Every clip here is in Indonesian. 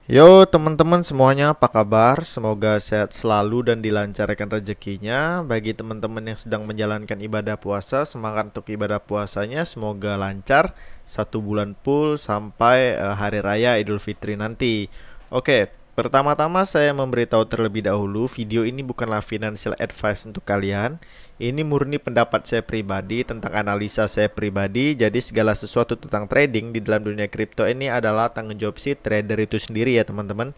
Yo teman-teman semuanya, apa kabar? Semoga sehat selalu dan dilancarkan rezekinya. Bagi teman-teman yang sedang menjalankan ibadah puasa, semangat untuk ibadah puasanya. Semoga lancar 1 bulan full sampai hari raya Idul Fitri nanti. Oke, pertama-tama saya memberitahu terlebih dahulu, video ini bukanlah financial advice untuk kalian. Ini murni pendapat saya pribadi tentang analisa saya pribadi. Jadi segala sesuatu tentang trading di dalam dunia kripto ini adalah tanggung jawab si trader itu sendiri ya teman-teman.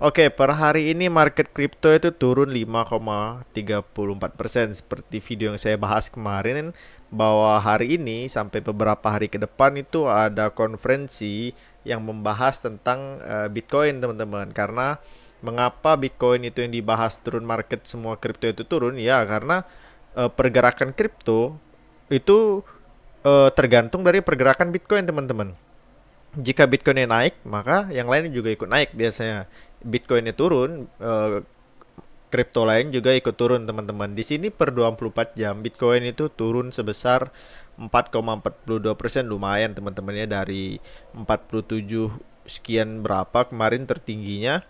Oke, per hari ini market kripto itu turun 5,34% seperti video yang saya bahas kemarin, bahwa hari ini sampai beberapa hari ke depan itu ada konferensi yang membahas tentang Bitcoin teman-teman. Karena mengapa Bitcoin itu yang dibahas turun, market semua kripto itu turun? Ya karena pergerakan kripto itu tergantung dari pergerakan Bitcoin teman-teman. Jika Bitcoinnya naik, maka yang lain juga ikut naik biasanya. Bitcoinnya turun, kripto lain juga ikut turun teman-teman. Di sini per 24 jam Bitcoin itu turun sebesar 4,42%, lumayan teman-teman ya, dari 47 sekian berapa kemarin tertingginya.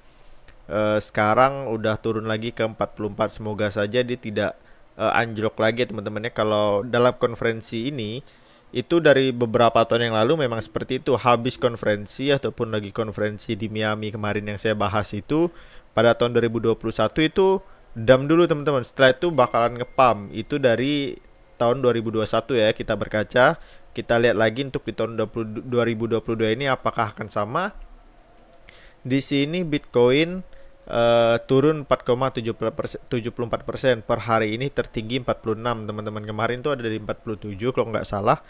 Sekarang udah turun lagi ke 44. Semoga saja dia tidak anjlok lagi teman-teman ya. Kalau dalam konferensi ini itu dari beberapa tahun yang lalu memang seperti itu. Habis konferensi ataupun lagi konferensi di Miami kemarin yang saya bahas itu pada tahun 2021 itu dam dulu teman-teman. Setelah itu bakalan ngepam. Itu dari tahun 2021 ya, kita berkaca. Kita lihat lagi untuk di tahun 2022 ini apakah akan sama. Di sini Bitcoin turun 4,74% per hari ini, tertinggi 46 teman-teman. Kemarin tuh ada di 47 kalau nggak salah.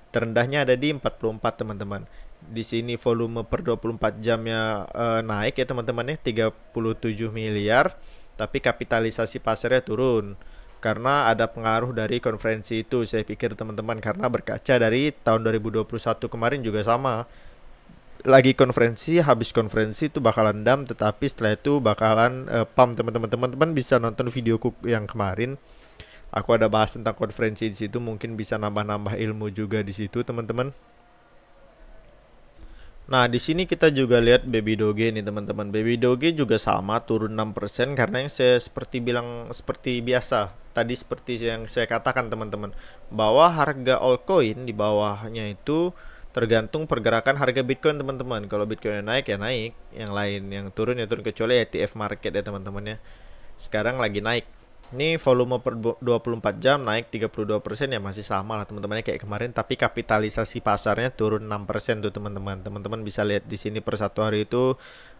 Terendahnya ada di 44 teman-teman. Di sini volume per 24 jamnya naik ya teman-teman ya, 37 miliar, tapi kapitalisasi pasarnya turun karena ada pengaruh dari konferensi itu saya pikir teman-teman, karena berkaca dari tahun 2021 kemarin juga sama, lagi konferensi, habis konferensi itu bakalan dam, tetapi setelah itu bakalan pump teman-teman. Teman-teman bisa nonton videoku yang kemarin, aku ada bahas tentang konferensi di situ, mungkin bisa nambah-nambah ilmu juga di situ teman-teman. Nah, di sini kita juga lihat Baby Doge nih teman-teman. Baby Doge juga sama turun 6% karena yang saya seperti bilang seperti biasa. Tadi seperti yang saya katakan teman-teman, bahwa harga altcoin di bawahnya itu tergantung pergerakan harga Bitcoin teman-teman. Kalau Bitcoin naik ya naik, yang lain yang turun ya turun, kecuali ETF market ya teman-teman ya. Sekarang lagi naik. Ini volume per 24 jam naik 32% ya, masih sama lah teman-teman kayak kemarin, tapi kapitalisasi pasarnya turun 6% tuh teman-teman. Teman-teman bisa lihat di sini per satu hari itu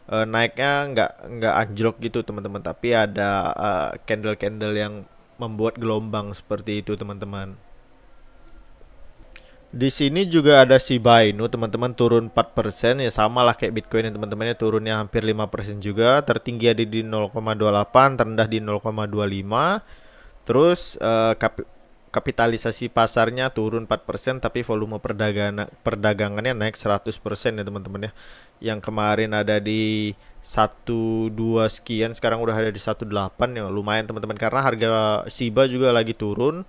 naiknya nggak anjlok gitu teman-teman, tapi ada candle-candle yang membuat gelombang seperti itu teman-teman. Di sini juga ada Shiba Inu teman-teman, turun 4% ya, sama lah kayak Bitcoin ya teman-temannya, turunnya hampir 5% juga. Tertinggi ada di 0,28, terendah di 0,25. Terus kapitalisasi pasarnya turun 4%, tapi volume perdagangannya naik 100% ya teman-teman ya. Yang kemarin ada di 12 sekian, sekarang udah ada di 18 ya, lumayan teman-teman, karena harga Shiba juga lagi turun.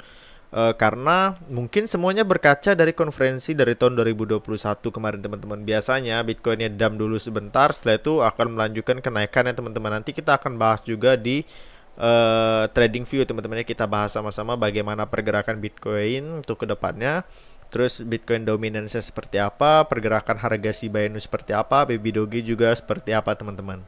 Karena mungkin semuanya berkaca dari konferensi dari tahun 2021 kemarin teman-teman. Biasanya Bitcoinnya dam dulu sebentar, setelah itu akan melanjutkan kenaikan ya teman-teman. Nanti kita akan bahas juga di trading view teman-teman ya. Kita bahas sama-sama bagaimana pergerakan Bitcoin untuk kedepannya. Terus Bitcoin dominance seperti apa, pergerakan harga Shiba Inu seperti apa, Baby Doge juga seperti apa teman-teman.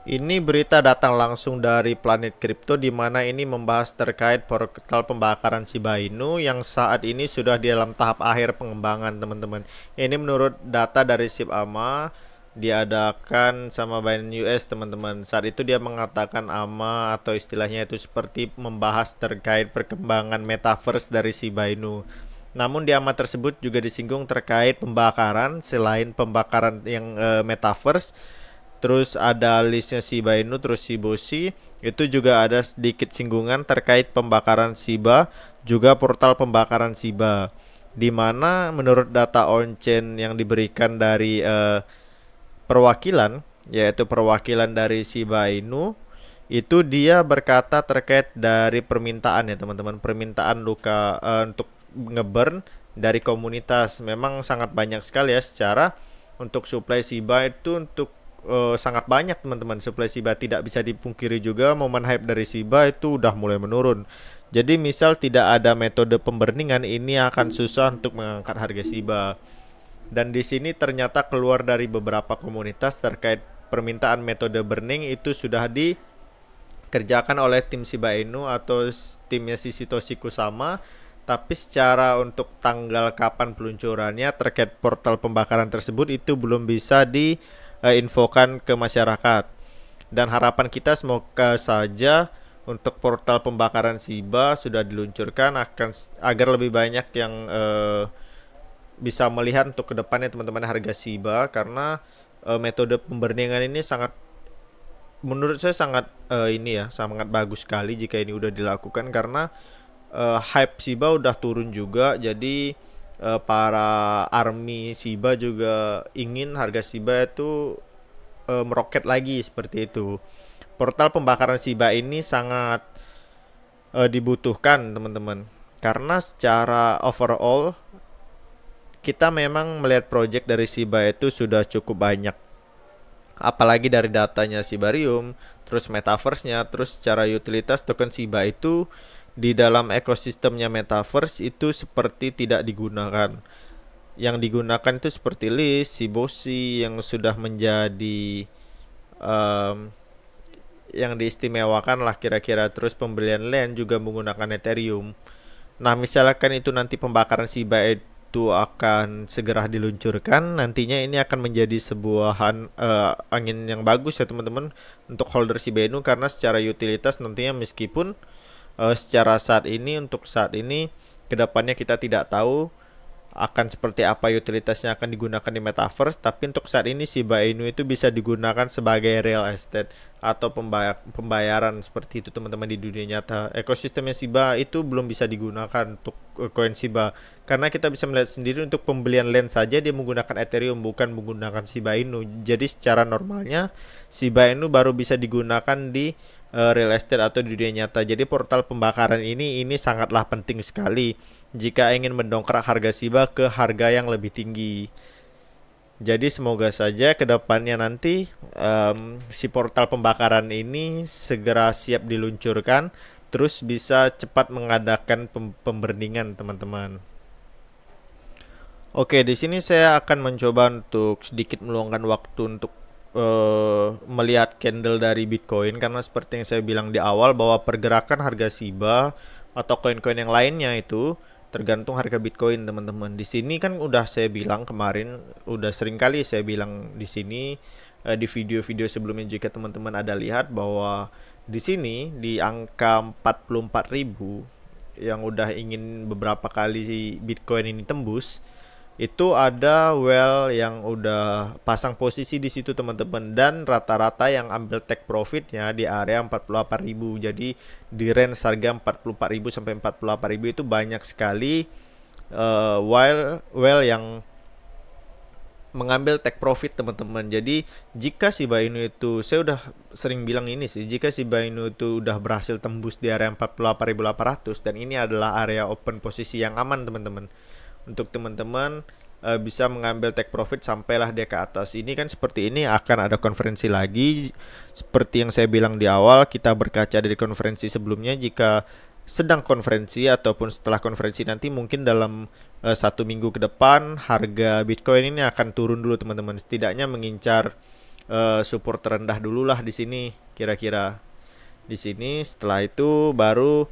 Ini berita datang langsung dari Planet Crypto, di mana ini membahas terkait portal pembakaran Shiba Inu yang saat ini sudah di dalam tahap akhir pengembangan teman-teman. Ini menurut data dari SIP-AMA diadakan sama Binance US teman-teman. Saat itu dia mengatakan AMA atau istilahnya itu seperti membahas terkait perkembangan metaverse dari Shiba Inu. Namun di AMA tersebut juga disinggung terkait pembakaran, selain pembakaran yang metaverse. Terus ada listnya Shiba Inu, terus Shiboshi. Itu juga ada sedikit singgungan terkait pembakaran Shiba, juga portal pembakaran Shiba. Di mana menurut data on-chain yang diberikan dari perwakilan, yaitu perwakilan dari Shiba Inu, itu dia berkata terkait dari permintaan ya teman-teman, permintaan untuk ngeburn dari komunitas memang sangat banyak sekali ya, secara Untuk supply Shiba itu sangat banyak teman-teman. Supply Shiba tidak bisa dipungkiri juga, momen hype dari Shiba itu udah mulai menurun. Jadi misal tidak ada metode pemberningan, ini akan susah untuk mengangkat harga Shiba. Dan di sini ternyata keluar dari beberapa komunitas terkait permintaan metode burning itu sudah dikerjakan oleh tim Shiba Inu atau timnya si Satoshi Kusama. Tapi secara untuk tanggal kapan peluncurannya terkait portal pembakaran tersebut itu belum bisa diinfokan ke masyarakat. Dan harapan kita semoga saja untuk portal pembakaran Shiba sudah diluncurkan agar lebih banyak yang bisa melihat untuk kedepannya teman-teman harga Shiba, karena metode pemberningan ini menurut saya sangat bagus sekali jika ini udah dilakukan, karena hype Shiba udah turun juga. Jadi para army Shiba juga ingin harga Shiba itu meroket lagi seperti itu. Portal pembakaran Shiba ini sangat dibutuhkan teman-teman, karena secara overall kita memang melihat project dari Shiba itu sudah cukup banyak, apalagi dari datanya Shibarium, terus metaverse-nya, terus secara utilitas token Shiba itu di dalam ekosistemnya metaverse itu seperti tidak digunakan. Yang digunakan itu seperti list, Shiboshi yang sudah menjadi yang diistimewakan lah kira-kira, terus pembelian land juga menggunakan Ethereum. Nah, misalkan itu nanti pembakaran Shiba itu akan segera diluncurkan, nantinya ini akan menjadi sebuah angin yang bagus ya teman-teman untuk holder Shiba Inu, karena secara utilitas nantinya meskipun untuk saat ini kedepannya kita tidak tahu akan seperti apa utilitasnya akan digunakan di metaverse, tapi untuk saat ini Shiba Inu itu bisa digunakan sebagai real estate atau pembayaran seperti itu teman-teman di dunia nyata. Ekosistemnya Shiba itu belum bisa digunakan untuk koin Shiba, karena kita bisa melihat sendiri untuk pembelian land saja dia menggunakan Ethereum, bukan menggunakan Shiba Inu. Jadi secara normalnya Shiba Inu baru bisa digunakan di real estate atau di dunia nyata. Jadi portal pembakaran ini sangatlah penting sekali jika ingin mendongkrak harga Shiba ke harga yang lebih tinggi. Jadi semoga saja kedepannya nanti si portal pembakaran ini segera siap diluncurkan, terus bisa cepat mengadakan pemberningan teman-teman. Oke, di sini saya akan mencoba untuk sedikit meluangkan waktu untuk melihat candle dari Bitcoin, karena seperti yang saya bilang di awal bahwa pergerakan harga Shiba atau koin-koin yang lainnya itu tergantung harga Bitcoin teman-teman. Di sini kan udah saya bilang kemarin, udah sering kali saya bilang di sini di video-video sebelumnya jika teman-teman ada lihat bahwa di sini di angka 44.000 yang udah ingin beberapa kali Bitcoin ini tembus, itu ada well yang udah pasang posisi di situ teman-teman, dan rata-rata yang ambil take profitnya di area 48.000. Jadi di range harga 44.000 sampai 48.000 itu banyak sekali well yang mengambil take profit teman-teman. Jadi jika Shiba Inu itu, saya udah sering bilang ini sih, jika Shiba Inu itu udah berhasil tembus di area 48.800, dan ini adalah area open posisi yang aman teman-teman, untuk teman-teman bisa mengambil take profit sampailah dia ke atas. Ini kan seperti ini akan ada konferensi lagi. Seperti yang saya bilang di awal, kita berkaca dari konferensi sebelumnya, jika sedang konferensi ataupun setelah konferensi nanti mungkin dalam 1 minggu ke depan harga Bitcoin ini akan turun dulu teman-teman. Setidaknya mengincar support terendah dulu lah di sini kira-kira. Di sini setelah itu baru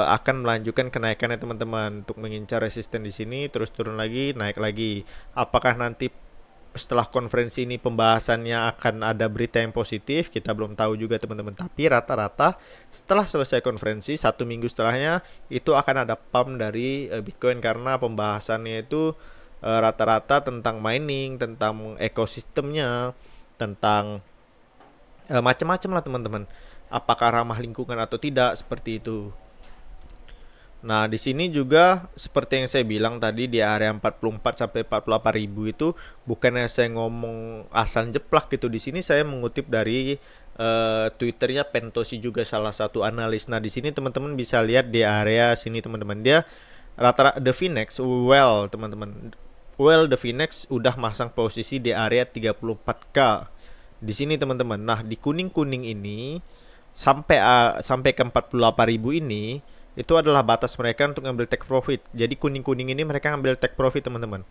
akan melanjutkan kenaikannya teman-teman, untuk mengincar resisten di sini, terus turun lagi, naik lagi. Apakah nanti setelah konferensi ini pembahasannya akan ada berita yang positif, kita belum tahu juga teman-teman. Tapi rata-rata setelah selesai konferensi 1 minggu setelahnya itu akan ada pump dari Bitcoin, karena pembahasannya itu rata-rata tentang mining, tentang ekosistemnya, tentang macam-macam lah teman-teman. Apakah ramah lingkungan atau tidak, seperti itu. Nah, di sini juga seperti yang saya bilang tadi di area 44 sampai 48.000 itu bukannya saya ngomong asal jeplak gitu. Di sini saya mengutip dari Twitternya Pentosi, juga salah satu analis. Nah, di sini teman-teman bisa lihat di area sini teman-teman, dia rata-rata the Finex well teman-teman Well, the Finex udah masang posisi di area 34K. Di sini teman-teman. Nah, di kuning-kuning ini sampai ke 48.000 ini itu adalah batas mereka untuk ngambil take profit. Jadi kuning-kuning ini mereka ngambil take profit, teman-teman.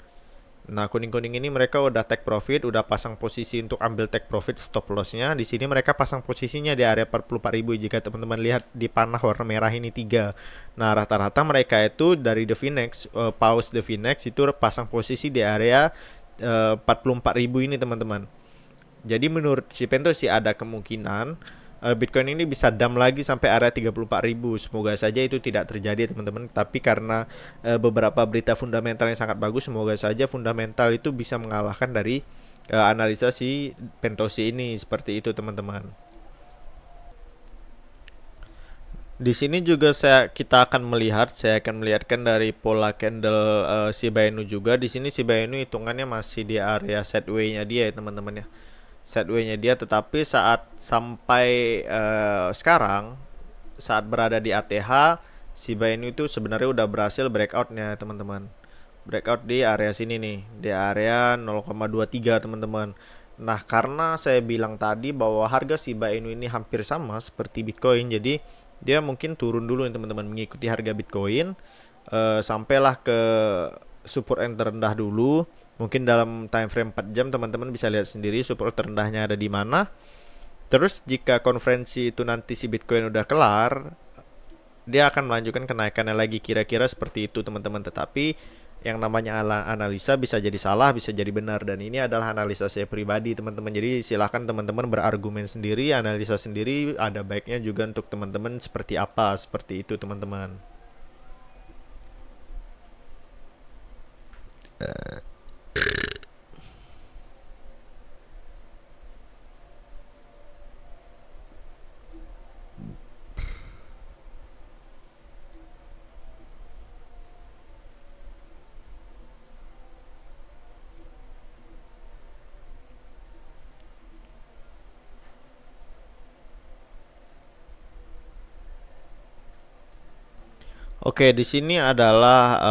Nah, kuning-kuning ini mereka udah take profit, udah pasang posisi untuk ambil take profit stop lossnya. Di sini mereka pasang posisinya di area 44.000 jika teman-teman lihat di panah warna merah ini 3. Nah, rata-rata mereka itu dari The Finex, pause The Finex itu pasang posisi di area 44.000 ini, teman-teman. Jadi menurut si Pento sih ada kemungkinan Bitcoin ini bisa dump lagi sampai area 34.000. Semoga saja itu tidak terjadi, teman-teman. Tapi karena beberapa berita fundamental yang sangat bagus, semoga saja fundamental itu bisa mengalahkan dari analisa si Pentosi ini. Seperti itu, teman-teman. Di sini juga saya akan melihatkan dari pola candle Shiba Inu juga. Di sini Shiba Inu hitungannya masih di area sideway-nya dia ya, teman-teman ya. Sideway-nya dia, tetapi saat sampai sekarang saat berada di ATH, Shiba Inu itu sebenarnya udah berhasil breakout-nya, teman-teman. Breakout di area sini nih, di area 0,23, teman-teman. Nah, karena saya bilang tadi bahwa harga Shiba Inu ini hampir sama seperti Bitcoin, jadi dia mungkin turun dulu nih, teman-teman, mengikuti harga Bitcoin sampailah ke support yang terendah dulu. Mungkin dalam time frame 4 jam teman-teman bisa lihat sendiri support terendahnya ada di mana. Terus jika konferensi itu nanti si Bitcoin udah kelar, dia akan melanjutkan kenaikannya lagi, kira-kira seperti itu, teman-teman. Tetapi yang namanya analisa bisa jadi salah, bisa jadi benar, dan ini adalah analisa saya pribadi, teman-teman. Jadi silahkan teman-teman berargumen sendiri, analisa sendiri, ada baiknya juga untuk teman-teman seperti apa, seperti itu, teman-teman. Oke, di sini adalah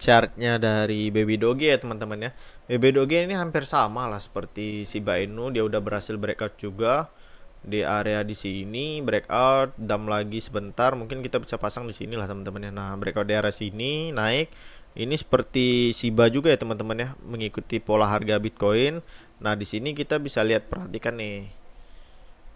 chartnya dari Baby Doge ya, teman-teman ya. Baby Doge ini hampir sama lah seperti Shiba Inu, dia udah berhasil breakout juga di area di sini, breakout, dump lagi sebentar, mungkin kita bisa pasang di sini lah, teman-teman ya. Nah, breakout di area sini naik. Ini seperti Shiba juga ya, teman-teman ya, mengikuti pola harga Bitcoin. Nah, di sini kita bisa lihat, perhatikan nih.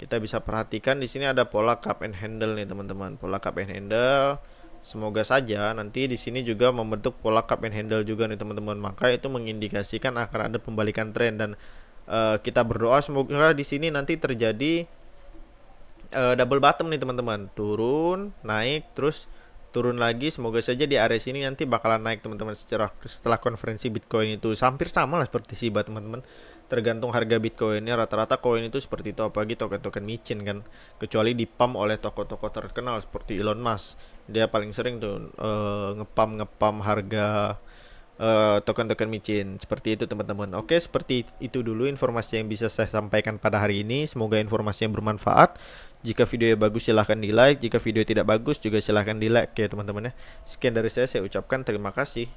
Kita bisa perhatikan di sini ada pola cup and handle nih, teman-teman. Pola cup and handle. Semoga saja nanti di sini juga membentuk pola cup and handle juga nih, teman-teman. Maka itu mengindikasikan akan ada pembalikan tren, dan kita berdoa semoga di sini nanti terjadi double bottom nih, teman-teman. Turun, naik, terus turun lagi. Semoga saja di area sini nanti bakalan naik, teman-teman, setelah konferensi Bitcoin itu. Hampir sama lah seperti Shiba, teman-teman. Tergantung harga Bitcoinnya, rata-rata koin itu seperti itu, apalagi token-token micin kan. Kecuali dipump oleh tokoh-tokoh terkenal seperti Elon Musk. Dia paling sering tuh ngepump harga token-token micin. Seperti itu, teman-teman. Oke, seperti itu dulu informasi yang bisa saya sampaikan pada hari ini. Semoga informasi yang bermanfaat. Jika videonya bagus silahkan di like, jika video tidak bagus juga silahkan di like ya, teman-teman ya. Sekian dari saya ucapkan terima kasih.